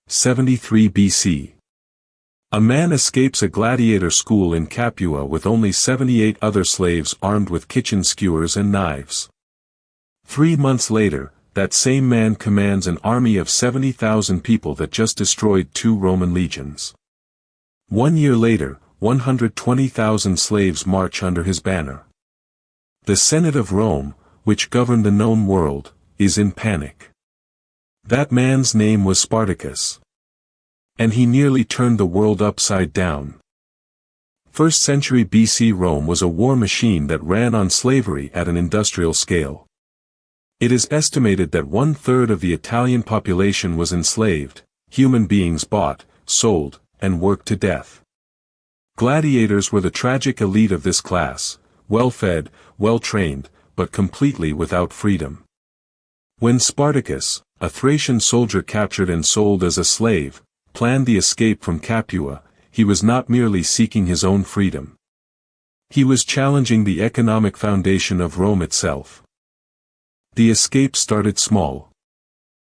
73 BC. A man escapes a gladiator school in Capua with only 78 other slaves armed with kitchen skewers and knives. 3 months later, that same man commands an army of 70,000 people that just destroyed 2 Roman legions. 1 year later, 120,000 slaves march under his banner. The Senate of Rome, which governed the known world, is in panic. That man's name was Spartacus. And he nearly turned the world upside down. 1st century BC Rome was a war machine that ran on slavery at an industrial scale. It is estimated that 1/3 of the Italian population was enslaved, human beings bought, sold, and worked to death. Gladiators were the tragic elite of this class, well-fed, well-trained, but completely without freedom. When Spartacus, a Thracian soldier captured and sold as a slave, planned the escape from Capua, he was not merely seeking his own freedom. He was challenging the economic foundation of Rome itself. The escape started small.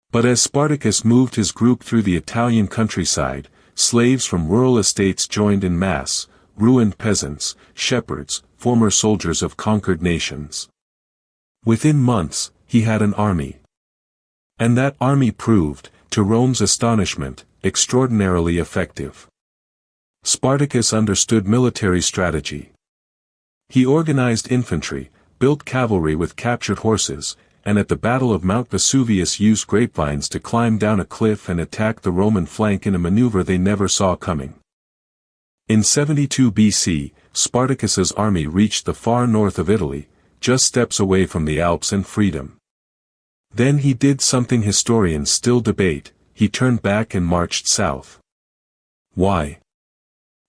But as Spartacus moved his group through the Italian countryside, slaves from rural estates joined in mass, ruined peasants, shepherds, former soldiers of conquered nations. Within months, he had an army. And that army proved, to Rome's astonishment, extraordinarily effective. Spartacus understood military strategy. He organized infantry, built cavalry with captured horses, and at the Battle of Mount Vesuvius used grapevines to climb down a cliff and attack the Roman flank in a maneuver they never saw coming. In 72 BC, Spartacus's army reached the far north of Italy, just steps away from the Alps and freedom. Then he did something historians still debate: he turned back and marched south. Why?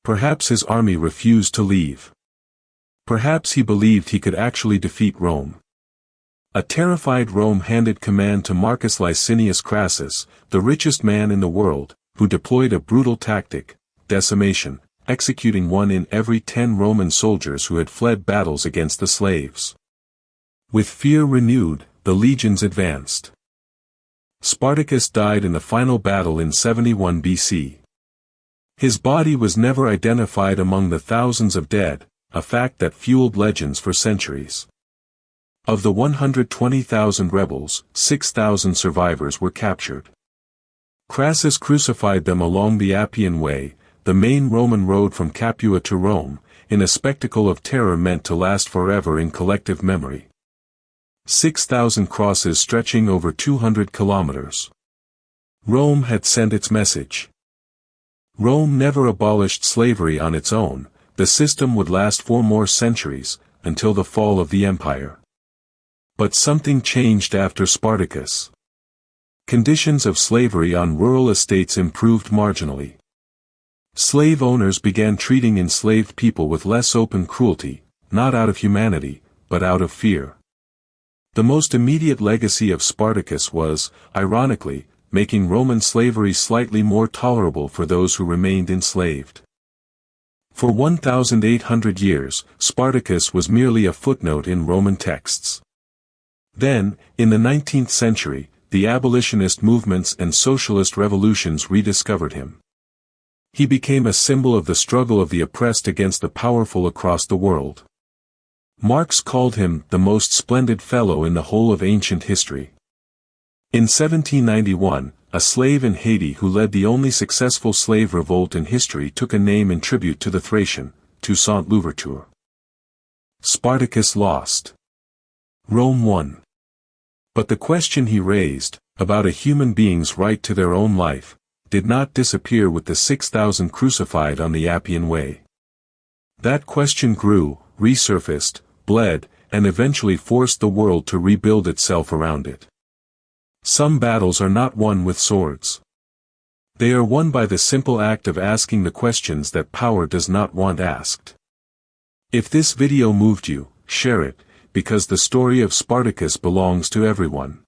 Perhaps his army refused to leave. Perhaps he believed he could actually defeat Rome. A terrified Rome handed command to Marcus Licinius Crassus, the richest man in the world, who deployed a brutal tactic: decimation, executing 1 in every 10 Roman soldiers who had fled battles against the slaves. With fear renewed, the legions advanced. Spartacus died in the final battle in 71 BC. His body was never identified among the thousands of dead, a fact that fueled legends for centuries. Of the 120,000 rebels, 6,000 survivors were captured. Crassus crucified them along the Appian Way, the main Roman road from Capua to Rome, in a spectacle of terror meant to last forever in collective memory. 6,000 crosses stretching over 200 kilometers. Rome had sent its message. Rome never abolished slavery on its own. The system would last 4 more centuries, until the fall of the empire. But something changed after Spartacus. Conditions of slavery on rural estates improved marginally. Slave owners began treating enslaved people with less open cruelty, not out of humanity, but out of fear. The most immediate legacy of Spartacus was, ironically, making Roman slavery slightly more tolerable for those who remained enslaved. For 1,800 years, Spartacus was merely a footnote in Roman texts. Then, in the 19th century, the abolitionist movements and socialist revolutions rediscovered him. He became a symbol of the struggle of the oppressed against the powerful across the world. Marx called him the most splendid fellow in the whole of ancient history. In 1791, a slave in Haiti who led the only successful slave revolt in history took a name in tribute to the Thracian, Toussaint Louverture. Spartacus lost. Rome won. But the question he raised, about a human being's right to their own life, did not disappear with the 6,000 crucified on the Appian Way. That question grew, resurfaced, bled, and eventually forced the world to rebuild itself around it. Some battles are not won with swords. They are won by the simple act of asking the questions that power does not want asked. If this video moved you, share it, because the story of Spartacus belongs to everyone.